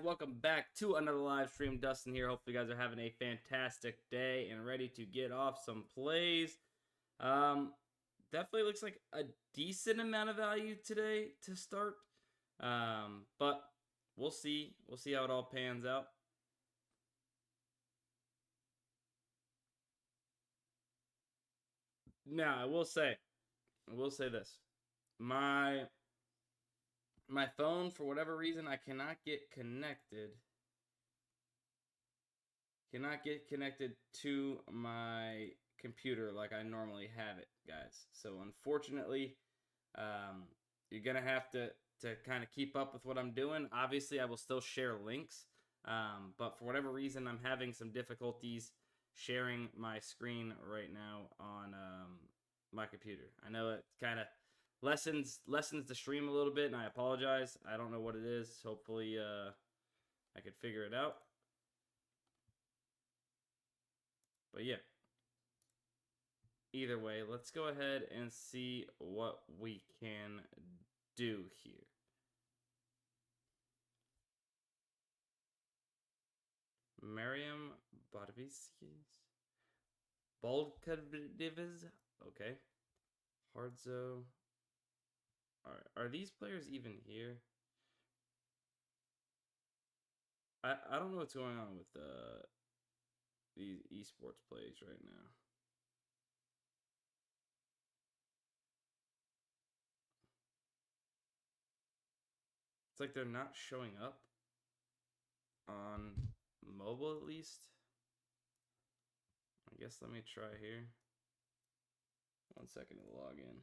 Welcome back to another live stream. Dustin here. Hopefully you guys are having a fantastic day and ready to get off some plays. Definitely looks like a decent amount of value today to start. But we'll see. We'll see how it all pans out. Now, I will say this. My phone, for whatever reason, I cannot get connected. Cannot get connected to my computer like I normally have it, guys. So unfortunately, you're gonna have to kind of keep up with what I'm doing. Obviously, I will still share links, but for whatever reason, I'm having some difficulties sharing my screen right now on my computer. I know it kind of lessens the stream a little bit, and I apologize. I don't know what it is. Hopefully, I could figure it out. But yeah, either way, let's go ahead and see what we can do here. Mariam Balkadivs. Okay. Hardzo. Alright. Are these players even here? I don't know what's going on with these esports plays right now. It's like they're not showing up on mobile, at least. I guess let me try here. 1 second to log in.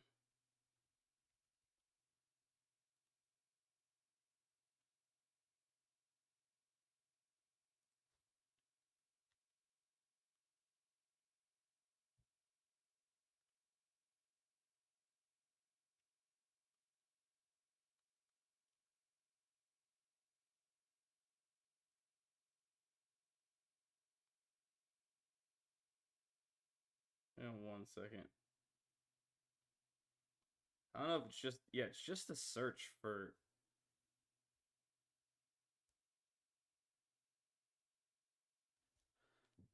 In 1 second. I don't know if it's just, yeah, it's just a search for.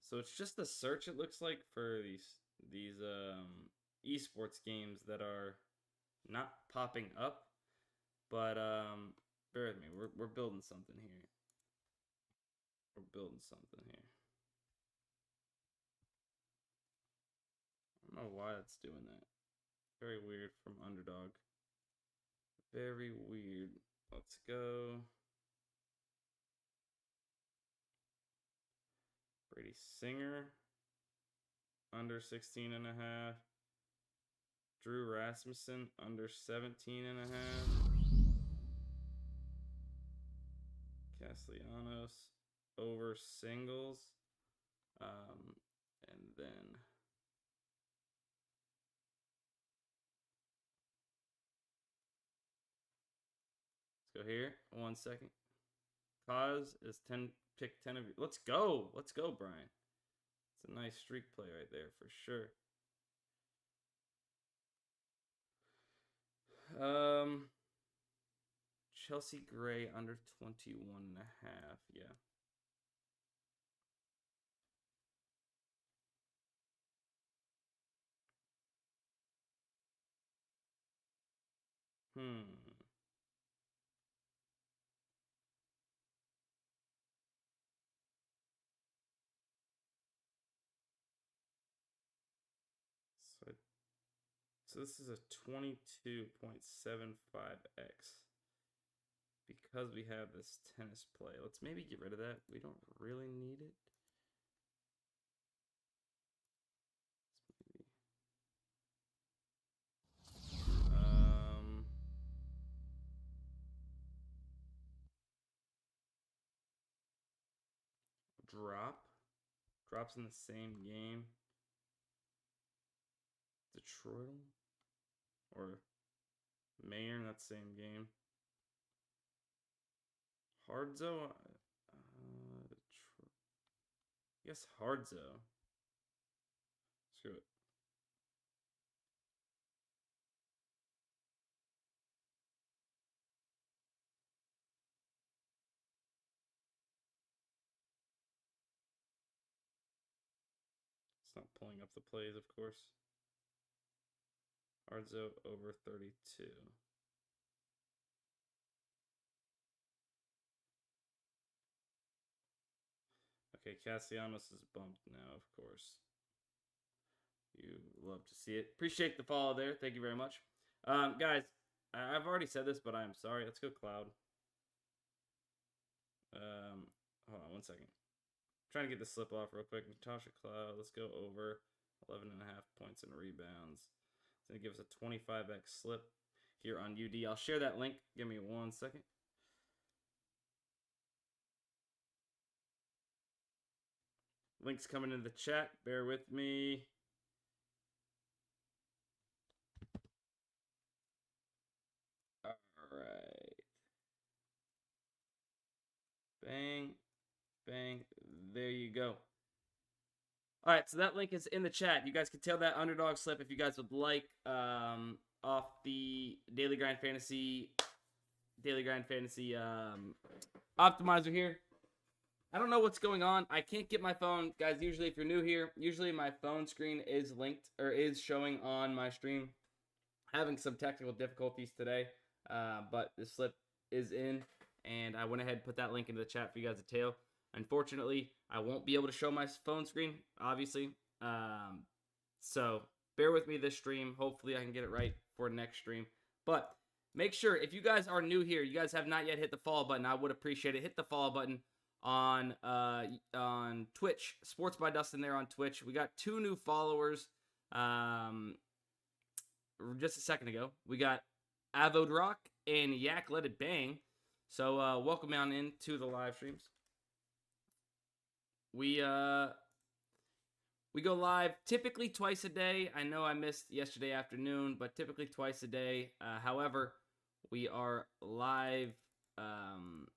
So it's just a search, it looks like, for these esports games that are not popping up. But bear with me, we're building something here. We're building something here. I don't know why it's doing that. Very weird from Underdog. Very weird. Let's go. Brady Singer. Under 16 and a half. Drew Rasmussen. Under 17 and a half. Castellanos. Over singles. And then let's go here. 1 second. Cause is 10. Pick 10 of you. Let's go. Let's go, Brian. It's a nice streak play right there for sure. Chelsea Gray under 21 and a half. Yeah. So this is a 22.75x because we have this tennis play. Let's maybe get rid of that. We don't really need it. Drops in the same game. Detroit or Mayer in that same game. Hardzo. I guess Hardzo. Screw it. It's not pulling up the plays, of course. Arzo over 32. Okay, Castellanos is bumped now, of course. You love to see it. Appreciate the follow there. Thank you very much. Guys, I've already said this, but I'm sorry. Let's go Cloud. Hold on 1 second. Trying to get the slip off real quick. Natasha Cloud. Let's go over 11.5 points and rebounds. It's going to give us a 25x slip here on UD. I'll share that link. Give me 1 second. Links coming in the chat. Bear with me. All right. Bang. Bang. There you go. All right, so that link is in the chat. You guys can tell that Underdog slip if you guys would like off the Daily Grind Fantasy Optimizer here. I don't know what's going on. I can't get my phone. Guys, usually if you're new here, usually my phone screen is linked or is showing on my stream. Having some technical difficulties today, but the slip is in, and I went ahead and put that link into the chat for you guys to tail. Unfortunately, I won't be able to show my phone screen, obviously. So bear with me this stream. Hopefully I can get it right for next stream. But make sure, if you guys are new here, you guys have not yet hit the follow button, I would appreciate it. Hit the follow button on Twitch. Sports by Dustin there on Twitch. We got 2 new followers just a second ago. We got Avodrock and Yak Let It Bang. So welcome on into the live streams. We go live typically twice a day. I know I missed yesterday afternoon, but typically twice a day. However, we are live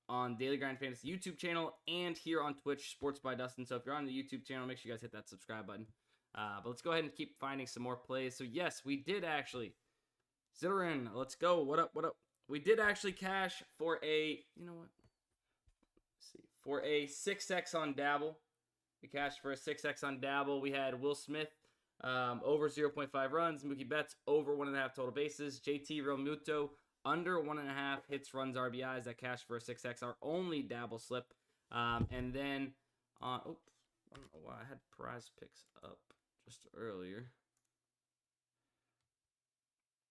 on Daily Grind Fantasy YouTube channel and here on Twitch, Sports by Dustin. So if you're on the YouTube channel, make sure you guys hit that subscribe button. But let's go ahead and keep finding some more plays. So yes, we did actually. Zitterin, let's go. What up? What up? We did actually cash for a, you know what? Let's see. For a 6x on Dabble. We cashed for a 6x on Dabble. We had Will Smith over 0.5 runs. Mookie Betts over 1.5 total bases. JT Realmuto under 1.5 hits, runs, RBIs. That cashed for a 6x. Our only Dabble slip. And then, oops, I don't know why I had prize picks up just earlier.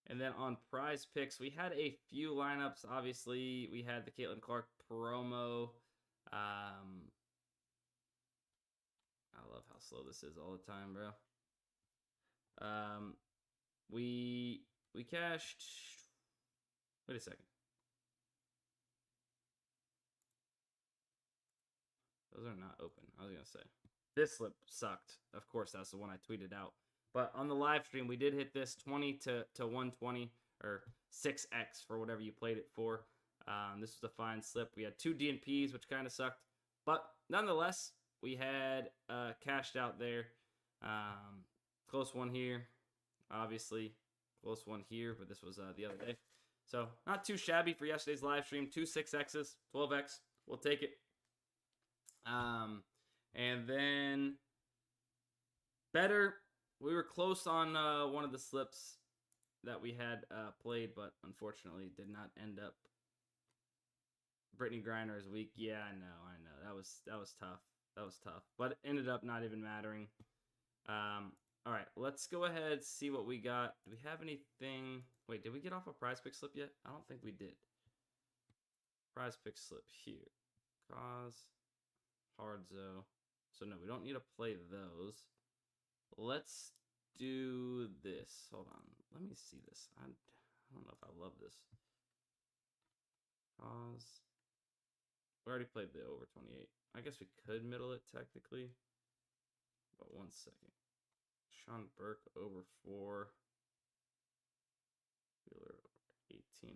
And then on prize picks, we had a few lineups. Obviously, we had the Caitlin Clark promo. I love how slow this is all the time, bro. We cashed. Wait a second. Those are not open. I was gonna say this slip sucked. Of course, that's the one I tweeted out. But on the live stream, we did hit this 20 to 120 or 6x for whatever you played it for. This was a fine slip. We had 2 DNPs, which kind of sucked. But nonetheless, we had cashed out there. Close one here. Obviously, close one here, but this was the other day. So not too shabby for yesterday's live stream. 2 6x's, 12x. We'll take it. And then better. We were close on one of the slips that we had played, but unfortunately did not end up. Brittany Griner is weak. Yeah, I know. That was tough. That was tough. But it ended up not even mattering. All right, let's go ahead and see what we got. Do we have anything? Wait, did we get off a prize pick slip yet? I don't think we did. Prize pick slip here. Cause. Hardzo. So no, we don't need to play those. Let's do this. Hold on. Let me see this. I don't know if I love this. Pause. We already played the over 28. I guess we could middle it technically. But 1 second. Sean Burke over 4. Wheeler over 18.5.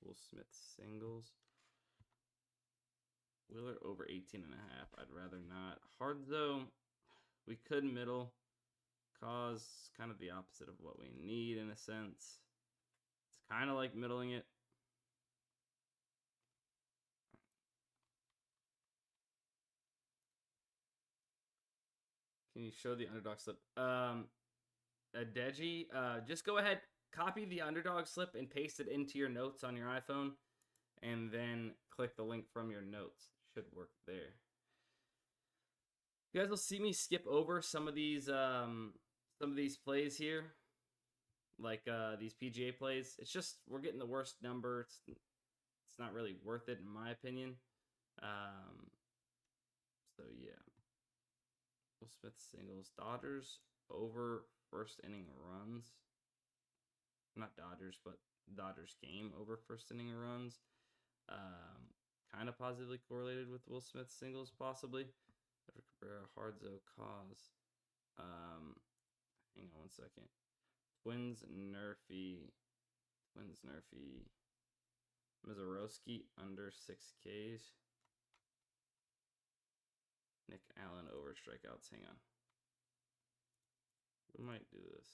Will Smith singles. Wheeler over 18.5. I'd rather not. Hardzo, we could middle. Cause kind of the opposite of what we need in a sense. It's kind of like middling it. Can you show the Underdog slip? Deji, just go ahead, copy the Underdog slip and paste it into your notes on your iPhone, and then click the link from your notes. Should work there. You guys will see me skip over some of these plays here, like these PGA plays. It's just we're getting the worst number. It's not really worth it in my opinion. So yeah, Will Smith singles, Dodgers over first inning runs. Not Dodgers, but Dodgers game over first inning runs. Kind of positively correlated with Will Smith singles, possibly. Hardzo cause. Hang on one second. Twins Nerfy. Mizorowski under 6 Ks. Nick Allen over strikeouts. Hang on. We might do this.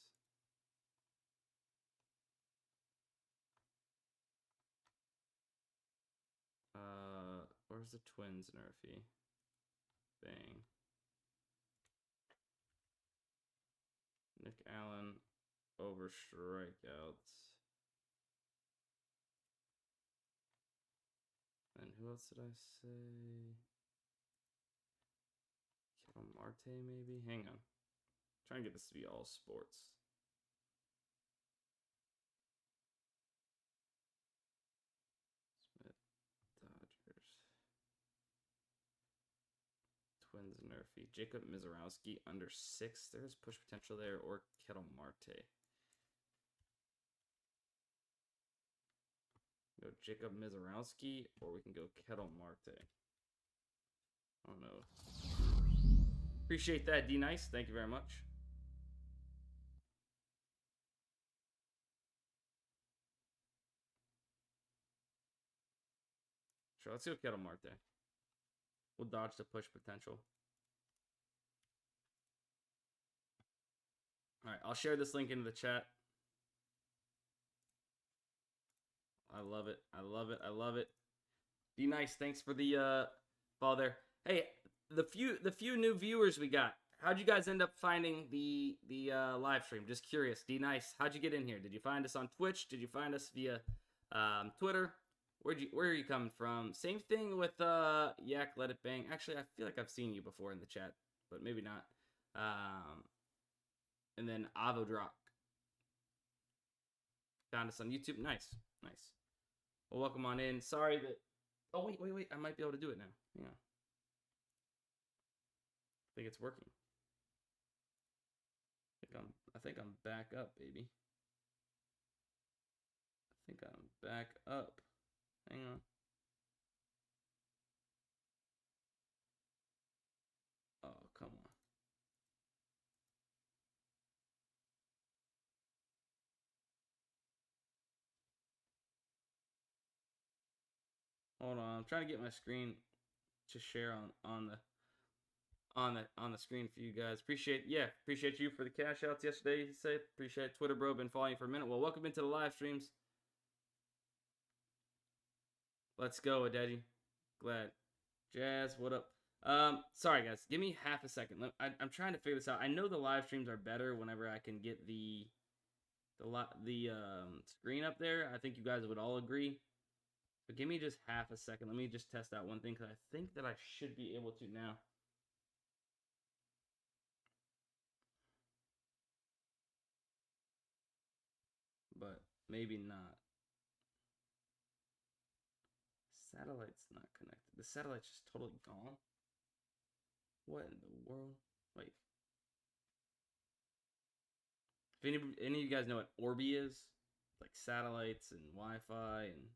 Where's the Twins Nerfy? Bang. Nick Allen over strikeouts. And who else did I say? Kettle Marte, maybe? Hang on. Try and get this to be all sports. Smith, Dodgers. Twins Nerfy. Jacob Mizorowski under 6. There's push potential there, or Kettle Marte. Go Jacob Mizorowski, or we can go Kettle Marte. I don't know. Appreciate that, D Nice. Thank you very much. Sure, let's go Kettle Marte. We'll dodge the push potential. All right, I'll share this link into the chat. I love it. I love it. I love it. Be nice. Thanks for the follow there. Hey, the few new viewers we got. How'd you guys end up finding the live stream? Just curious. D Nice, how'd you get in here? Did you find us on Twitch? Did you find us via Twitter? Where are you coming from? Same thing with Yak Let It Bang. Actually, I feel like I've seen you before in the chat, but maybe not. And then Avodrock. Found us on YouTube. Nice. Well, welcome on in. Sorry that. Oh wait. I might be able to do it now. Hang on. I think it's working. I think I'm back up, baby. I think I'm back up. Hang on. Oh, come on. Hold on. I'm trying to get my screen to share on the screen for you guys. Appreciate you for the cash outs yesterday. You say appreciate Twitter bro, been following you for a minute. Well, welcome into the live streams. Let's go, Adeji. Glad. Jazz, what up? Sorry guys, give me half a second. I'm trying to figure this out. I know the live streams are better whenever I can get the screen up there. I think you guys would all agree. But give me just half a second. Let me just test out one thing because I think that I should be able to now. But maybe not. Satellite's not connected. The satellite's just totally gone. What in the world? Wait. If any of you guys know what Orbi is, like satellites and Wi-Fi and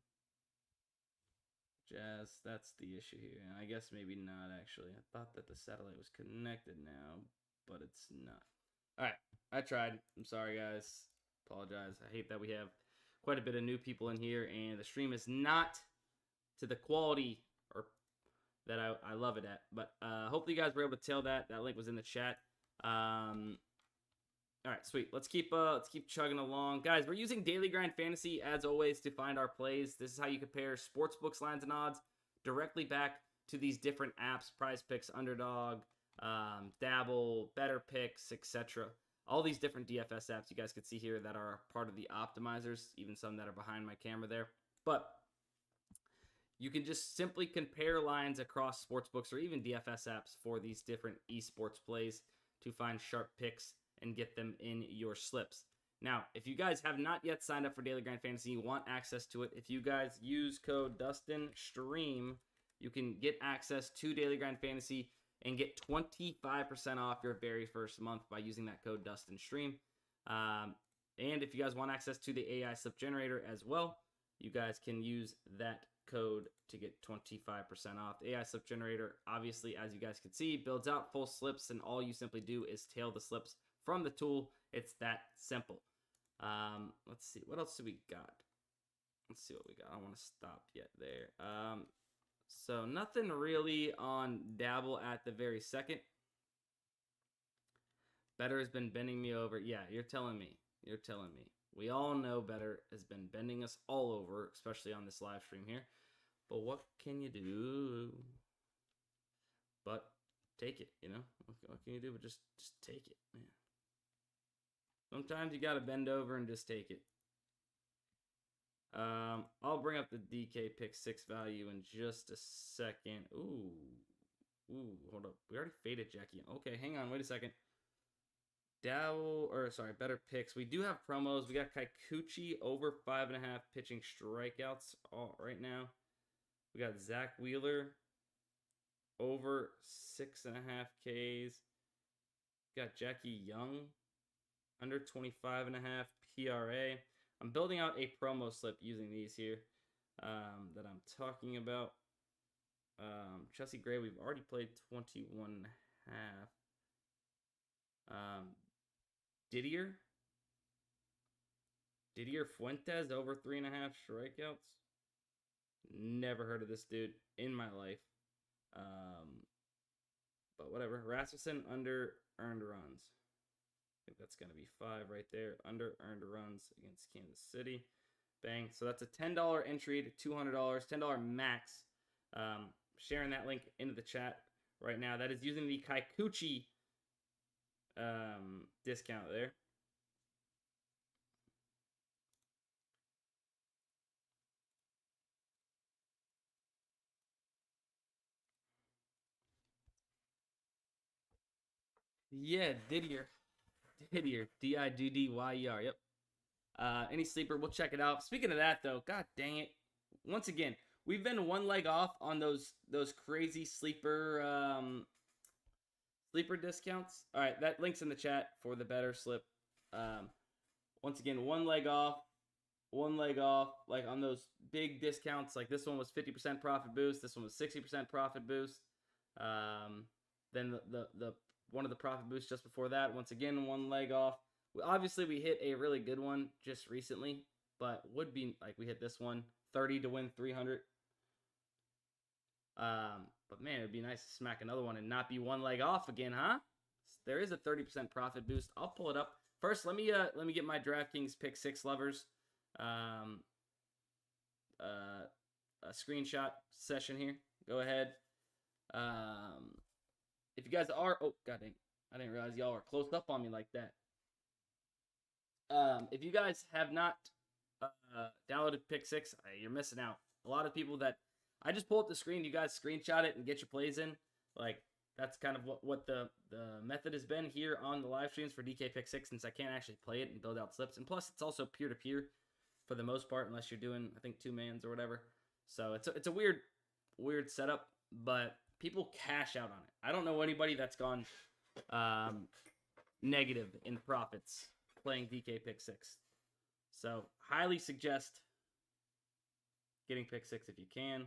Jazz, that's the issue here. And I guess maybe not actually. I thought that the satellite was connected now, but it's not. All right, I tried. I'm sorry, guys. Apologize. I hate that we have quite a bit of new people in here, and the stream is not to the quality or that I love it at. But hopefully you guys were able to tell that. That link was in the chat. All right, sweet. Let's keep chugging along. Guys, we're using Daily Grind Fantasy, as always, to find our plays. This is how you compare sportsbooks lines and odds directly back to these different apps, PrizePicks, Underdog, Dabble, Better Picks, etc. All these different DFS apps you guys can see here that are part of the optimizers, even some that are behind my camera there. But you can just simply compare lines across sportsbooks or even DFS apps for these different esports plays to find sharp picks and get them in your slips. Now, if you guys have not yet signed up for Daily Grind Fantasy, you want access to it, if you guys use code DUSTINSTREAM, you can get access to Daily Grind Fantasy and get 25% off your very first month by using that code DUSTINSTREAM. And if you guys want access to the AI slip generator as well, you guys can use that code to get 25% off. The AI slip generator, obviously, as you guys can see, builds out full slips, and all you simply do is tail the slips from the tool. It's that simple. Let's see. What else do we got? Let's see what we got. I don't want to stop yet there. So nothing really on Dabble at the very second. Better has been bending me over. Yeah, you're telling me. You're telling me. We all know Better has been bending us all over, especially on this live stream here. But what can you do? But take it, you know? What can you do but just take it, man? Sometimes you got to bend over and just take it. I'll bring up the DK pick 6 value in just a second. Ooh, hold up. We already faded Jackie. Okay, hang on. Wait a second. Better picks. We do have promos. We got Kikuchi over 5.5 pitching strikeouts right now. We got Zach Wheeler over 6.5 Ks. We got Jackie Young under 25.5 PRA. I'm building out a promo slip using these here that I'm talking about. Chelsea Gray, we've already played 21.5. Didier Fuentes over 3.5 strikeouts. Never heard of this dude in my life. But whatever. Rasmussen under earned runs. I think that's going to be 5 right there. Under earned runs against Kansas City. Bang. So that's a $10 entry to $200. $10 max. Sharing that link into the chat right now. That is using the Kikuchi discount there. Yeah, Didier, Didyer. Yep. Any sleeper, we'll check it out. Speaking of that, though, god dang it! Once again, we've been one leg off on those crazy sleeper discounts. All right, that link's in the chat for the better slip. Once again, one leg off. Like on those big discounts, like this one was 50% profit boost. This one was 60% profit boost. Then the one of the profit boosts just before that. Once again, one leg off. Obviously, we hit a really good one just recently, but would be like we hit this one 30 to win 300. But man, it would be nice to smack another one and not be one leg off again, huh? There is a 30% profit boost. I'll pull it up. First, let me get my DraftKings pick 6 lovers a screenshot session here. Go ahead. If you guys are, oh god dang, I didn't realize y'all were close up on me like that. If you guys have not downloaded Pick 6, you're missing out. A lot of people that I just pull up the screen, you guys screenshot it and get your plays in. Like that's kind of what the method has been here on the live streams for DK Pick 6, since I can't actually play it and build out slips. And plus, it's also peer-to-peer for the most part, unless you're doing, I think, 2-mans or whatever. So it's a weird setup, but people cash out on it. I don't know anybody that's gone negative in profits playing DK Pick 6. So highly suggest getting Pick 6 if you can.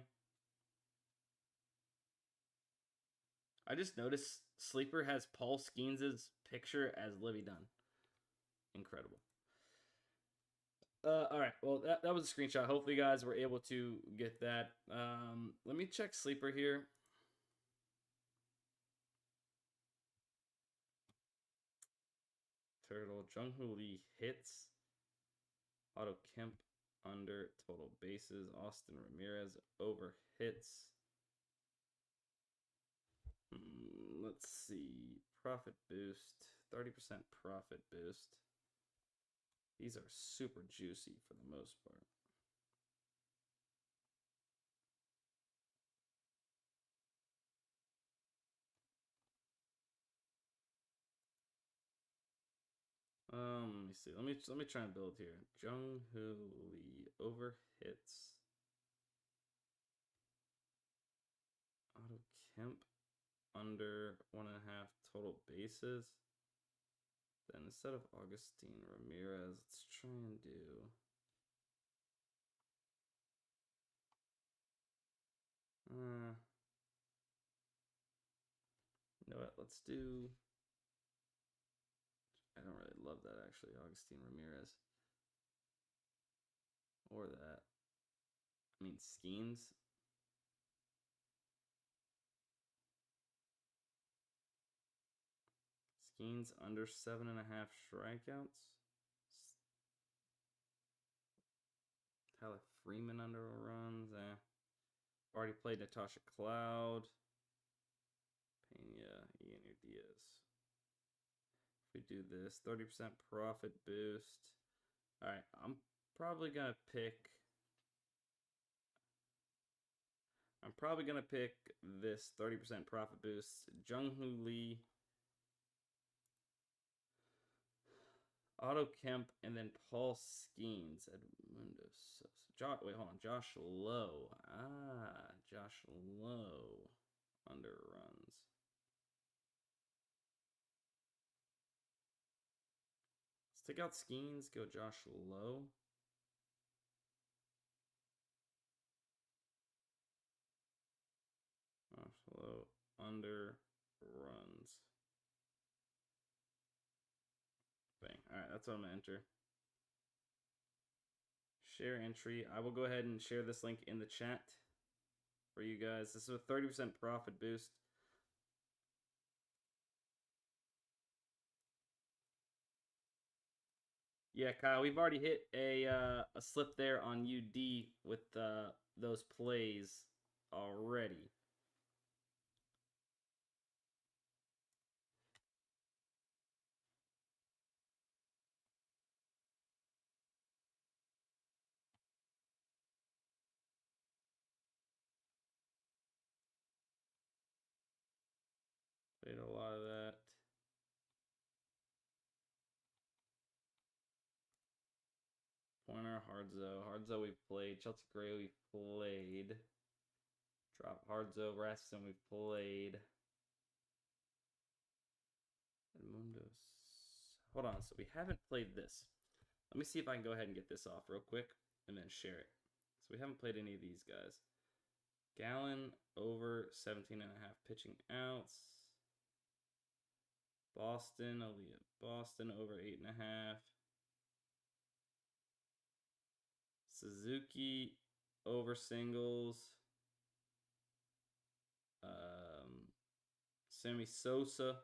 I just noticed Sleeper has Paul Skeens' picture as Livy Dunn. Incredible. All right. Well, that was a screenshot. Hopefully, you guys were able to get that. Let me check Sleeper here. Turtle. Jung-Hoo Lee hits. Otto Kemp under total bases. Austin Ramirez over hits. let's see. Profit boost. 30% profit boost. These are super juicy for the most part. Let me see. Let me try and build here. Jung-Hoo Lee over hits. Otto Kemp under 1.5 total bases. Then instead of Augustine Ramirez, let's try and do. You know what? Let's do. I don't really love that actually, Augustine Ramirez. Or that. I mean, Skeens. Skeens under 7.5 strikeouts. Tyler Freeman under runs. Already played Natasha Cloud. Pena, Ian Diaz. If we do this, 30% profit boost. All right, I'm probably gonna pick this 30% profit boost. Jung-Hoo Lee, Otto Kemp, and then Paul Skeens. Edmundo Sosa. Wait, hold on. Josh Lowe. Josh Lowe under runs. Let's take out Skeens. Go Josh Lowe. Josh Lowe under runs. Bang. All right, that's what I'm going to enter. Share entry. I will go ahead and share this link in the chat for you guys. This is a 30% profit boost. Yeah, Kyle, we've already hit a slip there on UD with those plays already. Played a lot of that. Pointer, Hardzo we've played. Chelsea Gray we've played. Drop Hardzo, Rasmussen we've played. Edmundo's. Hold on, so we haven't played this. Let me see if I can go ahead and get this off real quick and then share it. So we haven't played any of these guys. Gallon over 17.5 pitching outs. Boston, Aaliyah. Boston over 8.5. Suzuki over singles. Sammy Sosa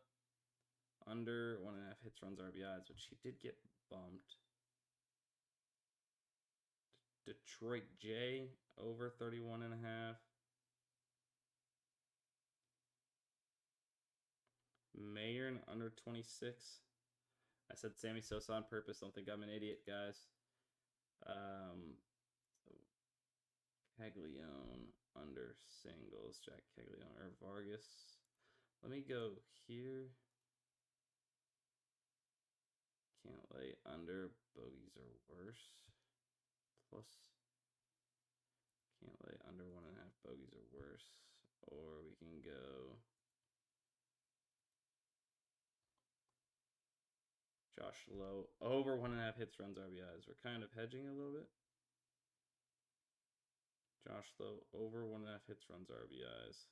under 1.5 hits, runs, RBIs, which he did get bumped. Detroit J over 31.5. Mayer under 26. I said Sammy Sosa on purpose. Don't think I'm an idiot, guys. Caglione under singles. Jack Caglione or Vargas. Let me go here. Can't lay under. Bogeys are worse. Plus. Can't lay under 1.5. Bogeys are worse. Or we can go Josh Lowe over 1.5 hits, runs, RBIs. We're kind of hedging a little bit. Josh Lowe over 1.5 hits, runs, RBIs.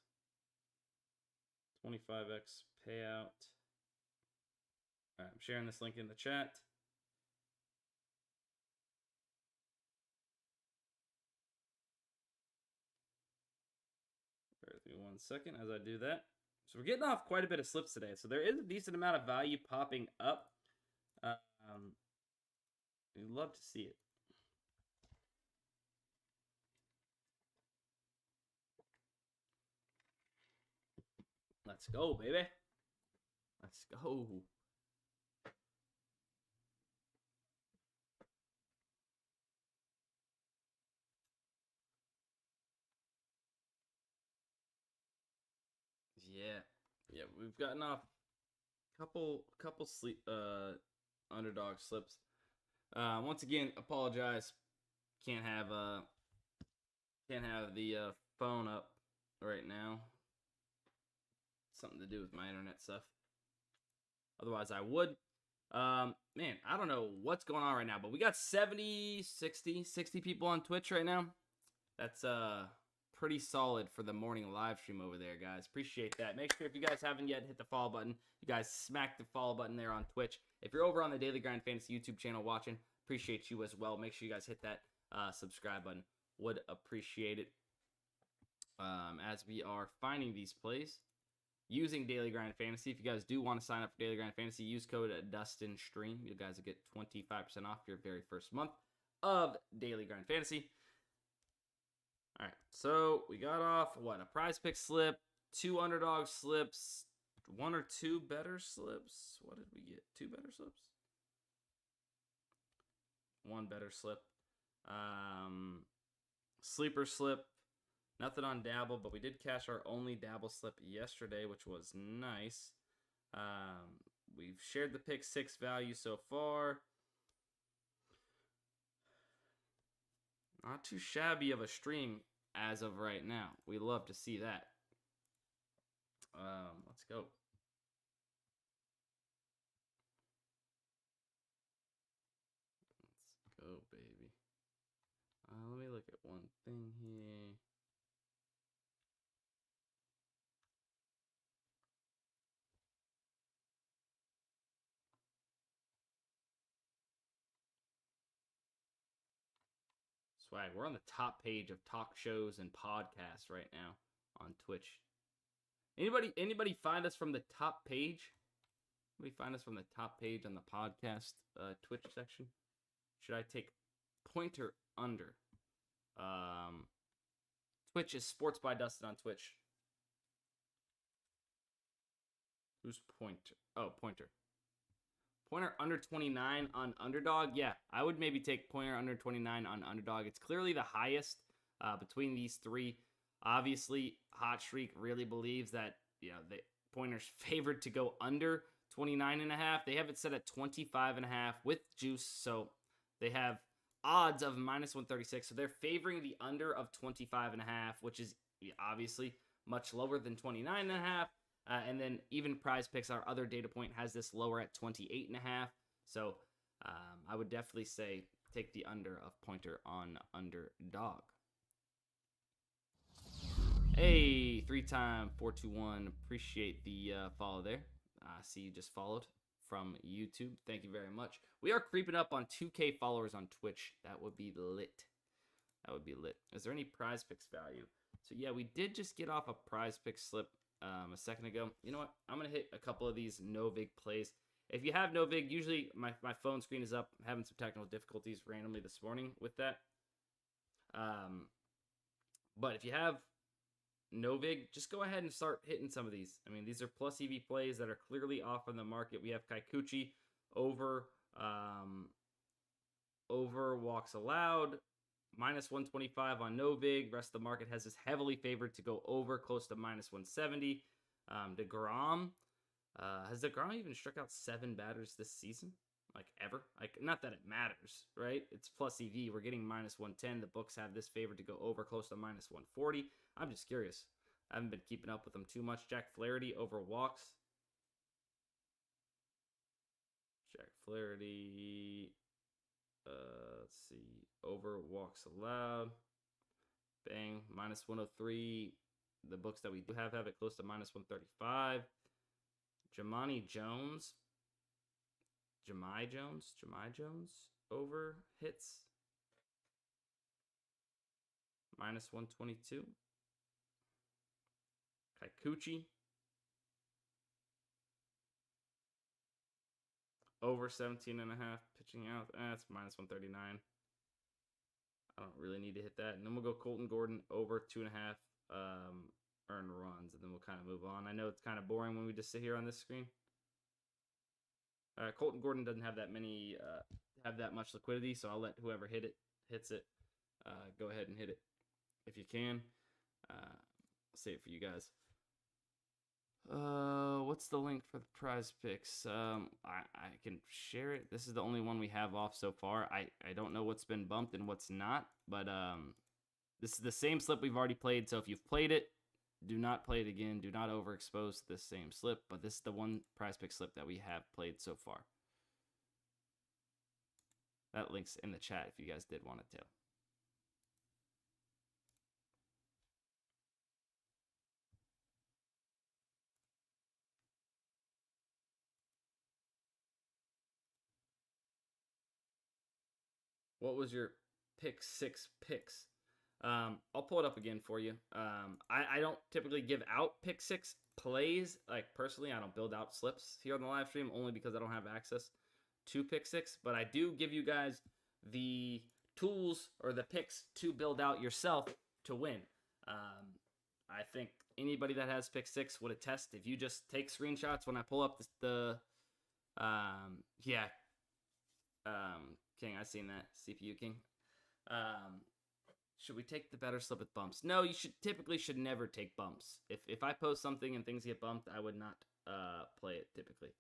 25x payout. All right, I'm sharing this link in the chat. Bear with me 1 second as I do that. So we're getting off quite a bit of slips today. So there is a decent amount of value popping up. We'd love to see it. Let's go, baby. Let's go. Yeah, we've gotten off couple sleep underdog slips. Once again, apologize. Can't have the phone up right now. Something to do with my internet stuff. Otherwise, I would. Man, I don't know what's going on right now, but we got 70, 60 people on Twitch right now. That's pretty solid for the morning live stream over there, guys. Appreciate that. Make sure if you guys haven't yet hit the follow button, you guys smack the follow button there on Twitch. If you're over on the Daily Grind Fantasy YouTube channel watching, appreciate you as well. Make sure you guys hit that subscribe button. Would appreciate it. As we are finding these plays using Daily Grind Fantasy. If you guys do want to sign up for Daily Grind Fantasy, use code DUSTINSTREAM. You guys will get 25% off your very first month of Daily Grind Fantasy. All right, so we got off, what, a prize pick slip, 2 underdog slips, 1 or 2 better slips. What did we get? 2 better slips? 1 better slip. Sleeper slip. Nothing on Dabble, but we did cash our only Dabble slip yesterday, which was nice. We've shared the pick 6 value so far. Not too shabby of a stream as of right now. We love to see that. Let's go. Let's go, baby. Let me look at one thing here. Swag, we're on the top page of talk shows and podcasts right now on Twitch. Anybody find us from the top page? Anybody find us from the top page on the podcast Twitch section? Should I take pointer under? Twitch is Sports by Dustin on Twitch. Who's Pointer? Oh, Pointer. Pointer under 29 on Underdog. Yeah, I would maybe take Pointer under 29 on Underdog. It's clearly the highest between these three. Obviously, Hot Streak really believes that, you know, the Pointer's favored to go under 29.5. They have it set at 25.5 with juice, so they have odds of -136. So they're favoring the under of 25.5, which is obviously much lower than 29.5. And then even Prize Picks, our other data point, has this lower at 28.5. So I would definitely say take the under of Pointer on Underdog. Hey, 3-time 421. Appreciate the follow there. See you just followed from YouTube. Thank you very much. We are creeping up on 2K followers on Twitch. That would be lit. That would be lit. Is there any Prize Picks value? So yeah, we did just get off a Prize Picks slip a second ago. You know what? I'm going to hit a couple of these no-vig plays. If you have no-vig, usually my phone screen is up. I'm having some technical difficulties randomly this morning with that. But if you have no-vig, just go ahead and start hitting some of these. I mean, these are plus EV plays that are clearly off on the market. We have Kikuchi over walks allowed, -125 on no-vig. Rest of the market has this heavily favored to go over, close to -170. DeGrom. Has DeGrom even struck out 7 batters this season? Like, ever? Like, not that it matters, right? It's plus EV. We're getting -110. The books have this favored to go over, close to -140. I'm just curious. I haven't been keeping up with them too much. Jack Flaherty over walks. Jack Flaherty... let's see. Over walks allowed. Bang. -103. The books that we do have it close to -135. Jahmai Jones. Jahmai Jones over hits. -122. Kikuchi. Over 17.5 pitching out. That's -139. I don't really need to hit that. And then we'll go Colton Gordon over 2.5 earned runs, and then we'll kind of move on. I know it's kind of boring when we just sit here on this screen. Colton Gordon doesn't have that many, have that much liquidity, so I'll let whoever hits it, go ahead and hit it if you can. I'll save it for you guys. What's the link for the prize picks? I can share it. This is the only one we have off so far. I don't know what's been bumped and what's not, but this is the same slip we've already played. So if you've played it, do not play it again. Do not overexpose this same slip. But this is the one prize pick slip that we have played so far. That link's in the chat if you guys did want to tell. What was your pick 6 picks? I'll pull it up again for you. I don't typically give out pick 6 plays. Like, personally, I don't build out slips here on the live stream only because I don't have access to pick 6. But I do give you guys the tools or the picks to build out yourself to win. I think anybody that has pick 6 would attest. If you just take screenshots when I pull up King, I seen that. CPU King. Should we take the better slip with bumps? No, you typically should never take bumps. If I post something and things get bumped, I would not play it typically.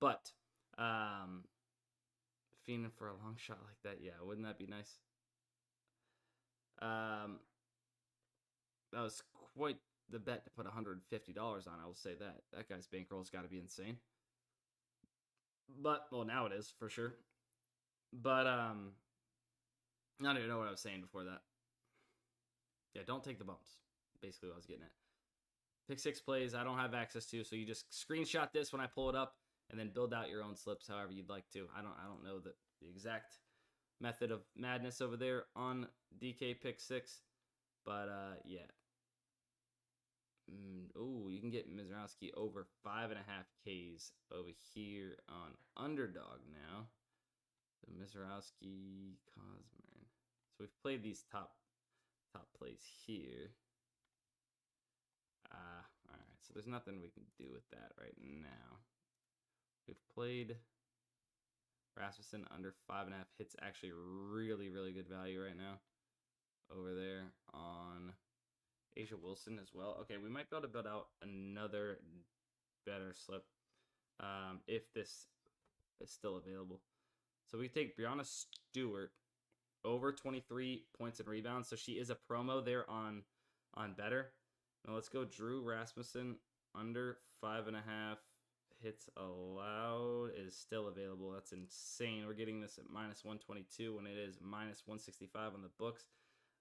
But fiending for a long shot like that, yeah, wouldn't that be nice? That was quite the bet to put $150 on. I will say that. That guy's bankroll's got to be insane. But, well, now it is, for sure. But, I don't even know what I was saying before that. Yeah, don't take the bumps. Basically what I was getting at. Pick 6 plays I don't have access to, so you just screenshot this when I pull it up, and then build out your own slips however you'd like to. I don't know the exact method of madness over there on DK Pick 6, but yeah. Oh, you can get Mizrowski over 5.5 Ks over here on Underdog now. So Mizrowski, Cosmer. So we've played these top plays here. All right, so there's nothing we can do with that right now. We've played Rasmussen under 5.5 hits. Actually, really, really good value right now over there on Asia Wilson as well. Okay, we might be able to build out another better slip if this is still available. So we take Brianna Stewart over 23 points and rebounds. So she is a promo there on better. Now let's go Drew Rasmussen under 5.5 hits allowed is still available. That's insane. We're getting this at -122 when it is -165 on the books.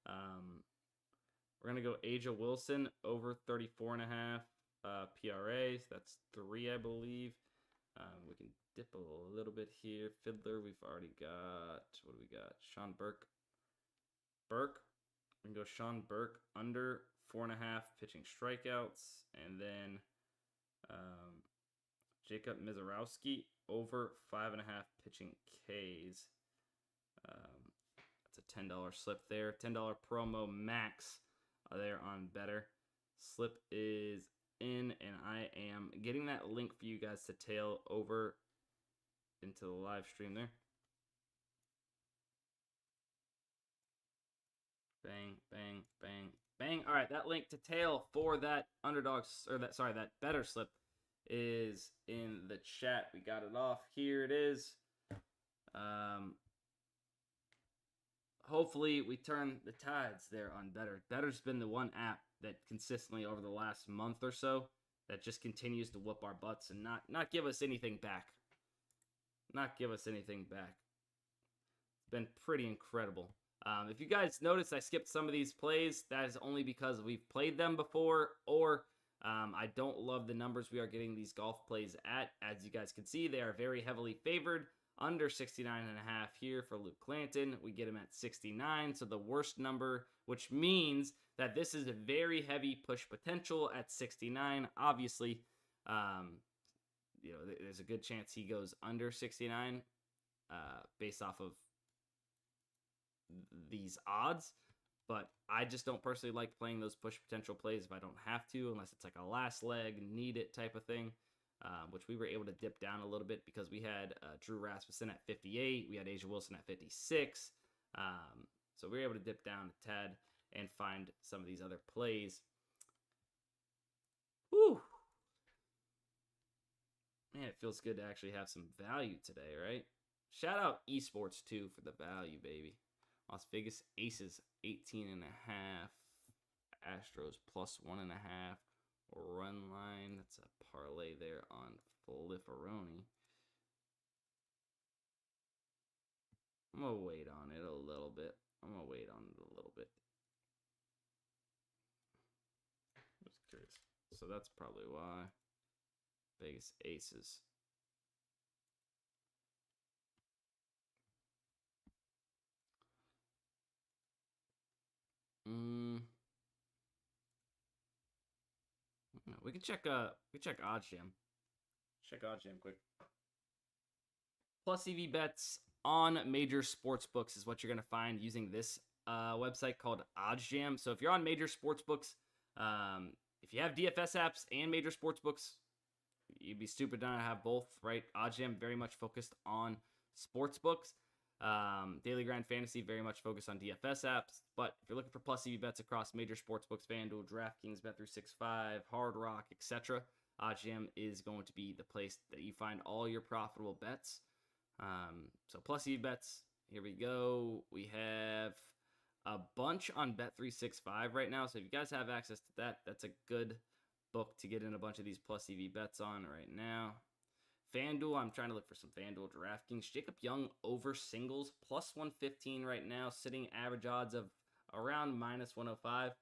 We're going to go Asia Wilson over 34.5 PRAs. That's 3, I believe. We can dip a little bit here. Fiddler, we've already got, what do we got? Sean Burke. We can go Sean Burke under 4.5 pitching strikeouts. And then Jacob Mizrowski over 5.5 pitching Ks. That's a $10 slip there. $10 promo max there on better. Slip is in, and I am getting that link for you guys to tail over into the live stream there. Bang, bang, bang, bang. All right, that link to tail for that underdogs, or that better slip is in the chat. We got it off. Here it is. Hopefully we turn the tides there on better. Better's been the one app that consistently over the last month or so that just continues to whoop our butts and not give us anything back. Not give us anything back. It's been pretty incredible. If you guys noticed I skipped some of these plays, that is only because we've played them before, or I don't love the numbers we are getting these golf plays at. As you guys can see, they are very heavily favored. Under 69.5 here for Luke Clanton. We get him at 69, so the worst number, which means that this is a very heavy push potential at 69. Obviously, there's a good chance he goes under 69 based off of these odds. But I just don't personally like playing those push potential plays if I don't have to, unless it's like a last leg, need it type of thing. which we were able to dip down a little bit because we had Drew Rasmussen at 58. We had Asia Wilson at 56. So we were able to dip down a tad and find some of these other plays. Whew. Man, it feels good to actually have some value today, right? Shout out esports too for the value, baby. Las Vegas Aces 18.5. Astros plus 1.5. Run line. That's a parlay there on Flifferoni. I'm going to wait on it a little bit. Just curious. So that's probably why. Vegas Aces. We can check OddsJam. Check OddsJam quick. Plus EV bets on major sports books is what you're gonna find using this website called OddsJam. So if you're on major sports books, if you have DFS apps and major sports books, you'd be stupid not to have both, right? OddsJam very much focused on sports books. Daily Grind Fantasy very much focused on DFS apps. But if you're looking for plus EV bets across major sports books, FanDuel, DraftKings, Bet365, Hard Rock, etc., OddsJam is going to be the place that you find all your profitable bets. So plus EV bets, here we go. We have a bunch on Bet365 right now. So if you guys have access to that, that's a good book to get in a bunch of these plus EV bets on right now. FanDuel, I'm trying to look for some FanDuel. DraftKings, Jacob Young over singles, plus 115 right now, sitting average odds of around minus 105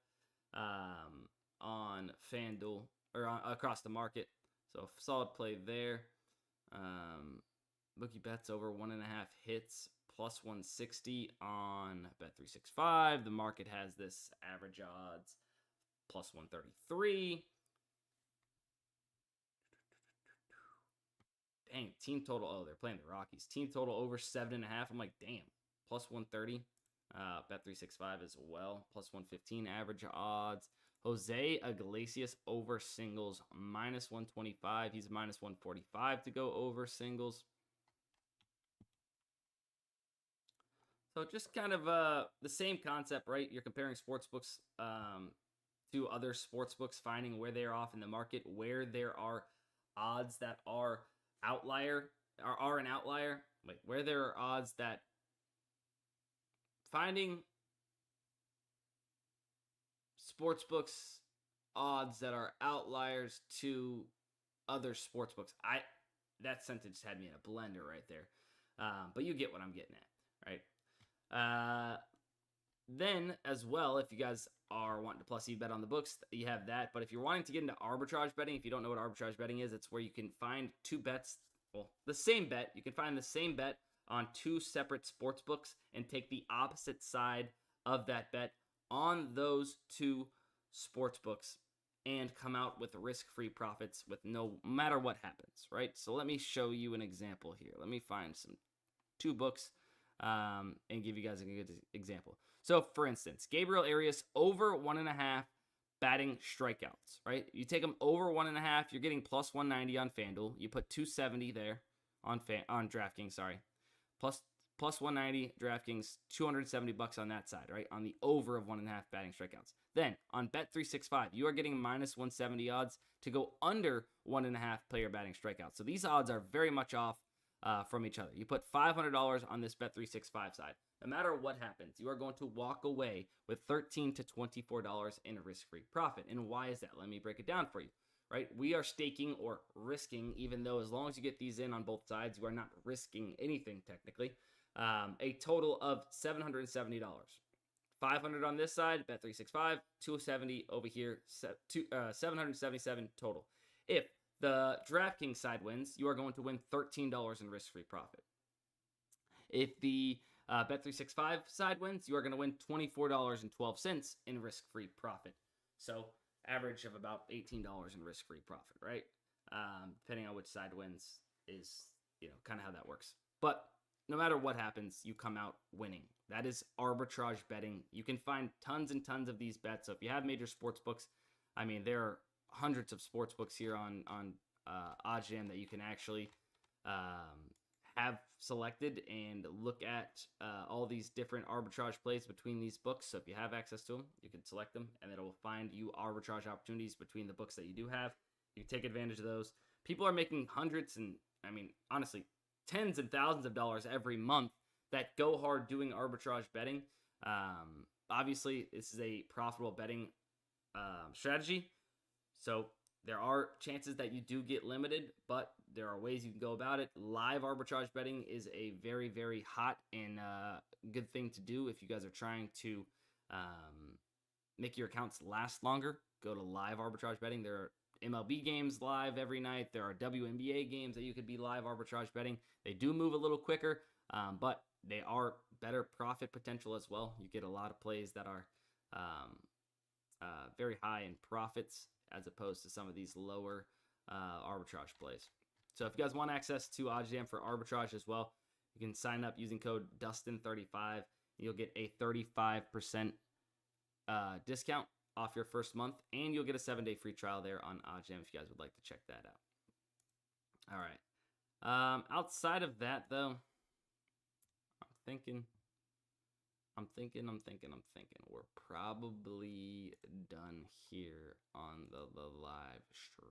on FanDuel, or across the market. So solid play there. Bookie bets over 1.5 hits, plus 160 on Bet365. The market has this average odds plus 133. Dang, team total. Oh, they're playing the Rockies. Team total over 7.5. I'm like, damn. Plus 130. Bet365 as well. Plus 115 average odds. Jose Iglesias over singles. Minus 125. He's minus 145 to go over singles. So just kind of the same concept, right? You're comparing sportsbooks to other sportsbooks, finding where they're off in the market, where there are odds that are an outlier, like where there are odds that finding sportsbooks odds that are outliers to other sportsbooks. That sentence had me in a blender right there. But you get what I'm getting at, right? Then as well, if you guys are wanting to plus EV bet on the books, you have that. But if you're wanting to get into arbitrage betting, if you don't know what arbitrage betting is, it's where you can find two bets. Well, the same bet. You can find the same bet on two separate sports books and take the opposite side of that bet on those two sports books and come out with risk-free profits with no matter what happens, right? So let me show you an example here. Let me find two books and give you guys a good example. So, for instance, Gabriel Arias over 1.5 batting strikeouts, right? You take him over 1.5, you're getting plus 190 on FanDuel. You put 270 there on DraftKings, sorry. Plus 190 DraftKings, $270 on that side, right? On the over of 1.5 batting strikeouts. Then on Bet365, you are getting minus 170 odds to go under 1.5 player batting strikeouts. So these odds are very much off from each other. You put $500 on this Bet365 side. No matter what happens, you are going to walk away with $13 to $24 in risk-free profit. And why is that? Let me break it down for you, right? We are staking or risking, even though as long as you get these in on both sides, you are not risking anything technically, a total of $770. 500 on this side, Bet365, 270 over here, 777 total. If the DraftKings side wins, you are going to win $13 in risk-free profit. If the Bet365 side wins, you are going to win $24.12 in risk-free profit. So average of about $18 in risk-free profit, right? Depending on which side wins is, kind of how that works. But no matter what happens, you come out winning. That is arbitrage betting. You can find tons and tons of these bets. So if you have major sports books, I mean, there are hundreds of sports books here on OddsJam that you can actually have selected and look at all these different arbitrage plays between these books. So if you have access to them, you can select them, and it will find you arbitrage opportunities between the books that you do have. You take advantage of those. People are making hundreds and, I mean, honestly, tens and thousands of dollars every month that go hard doing arbitrage betting. Obviously, this is a profitable betting strategy. So there are chances that you do get limited, but there are ways you can go about it. Live arbitrage betting is a very, very hot and good thing to do if you guys are trying to make your accounts last longer. Go to live arbitrage betting. There are MLB games live every night. There are WNBA games that you could be live arbitrage betting. They do move a little quicker, but they are better profit potential as well. You get a lot of plays that are very high in profits as opposed to some of these lower arbitrage plays. So if you guys want access to OddsJam for arbitrage as well, you can sign up using code DUSTIN35. You'll get a 35% discount off your first month, and you'll get a 7-day free trial there on OddsJam if you guys would like to check that out. All right. Outside of that, though, I'm thinking we're probably done here on the live stream.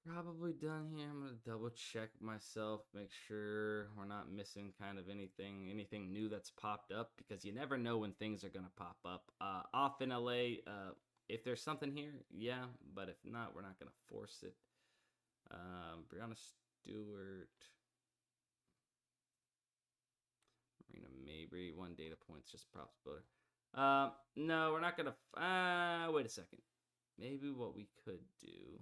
Probably done here. I'm gonna double check myself, make sure we're not missing kind of anything new that's popped up, because you never know when things are gonna pop up. Off in LA, if there's something here, yeah, but if not, we're not gonna force it. Brianna Stewart, Marina Mabry, 1 data points, just props builder. No, we're not gonna. Wait a second. Maybe what we could do.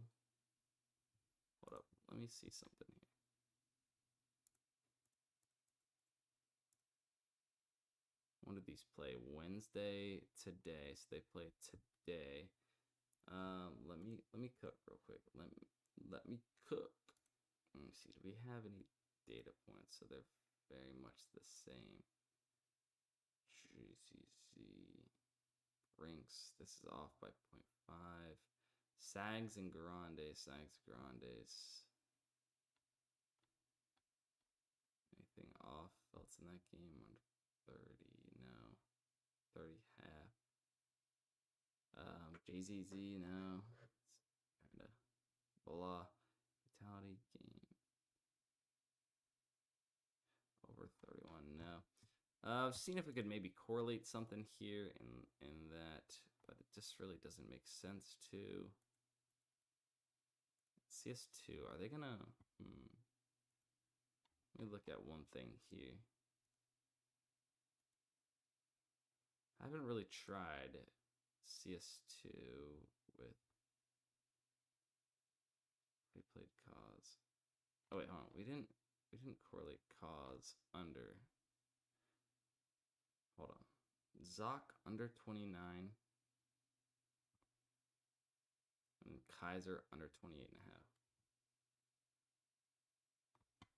Hold up. Let me see something here. When did these play? Wednesday today. So they play today. Let me cook real quick. Let me cook. Let me see. Do we have any data points? So they're very much the same. GCC Brinks. This is off by 0.5. Sags and Grandes. Anything off? Felts in that game? 130. No. 30 half. JZZ. No. It's kind of blah. Vitality game. Over 31. No. Seeing if we could maybe correlate something here in that, but it just really doesn't make sense to. CS2, are they gonna? Let me look at one thing here. I haven't really tried CS2 with. We played cause. Oh wait, hold on. We didn't correlate cause under. Hold on. Zoc under 29. And Kaiser under 28.5.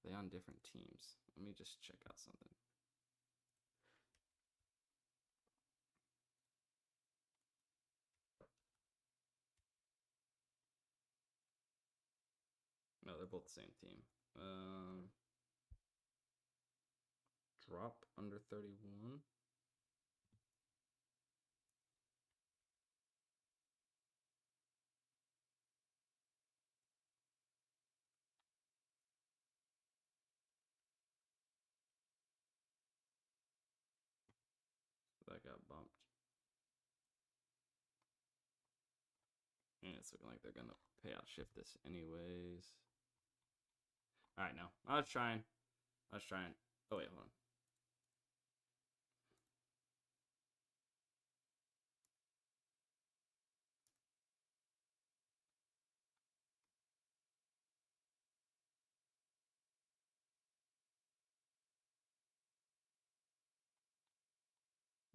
They on different teams. Let me just check out something. No, they're both the same team. Drop under 31. That got bumped. And it's looking like they're gonna payout shift this anyways. Alright, no. I was trying. Oh wait, hold on.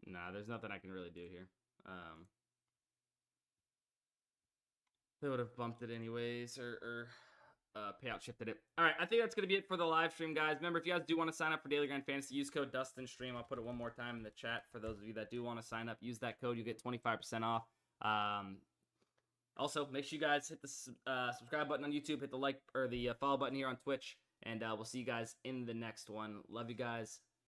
Nah, there's nothing I can really do here. They would have bumped it anyways, or payout shifted it. All right, I think that's going to be it for the live stream, guys. Remember, if you guys do want to sign up for Daily Grind Fantasy, use code DustinStream. I'll put it one more time in the chat for those of you that do want to sign up. Use that code. You get 25% off. Also, make sure you guys hit the subscribe button on YouTube, hit the like or the follow button here on Twitch, and we'll see you guys in the next one. Love you guys.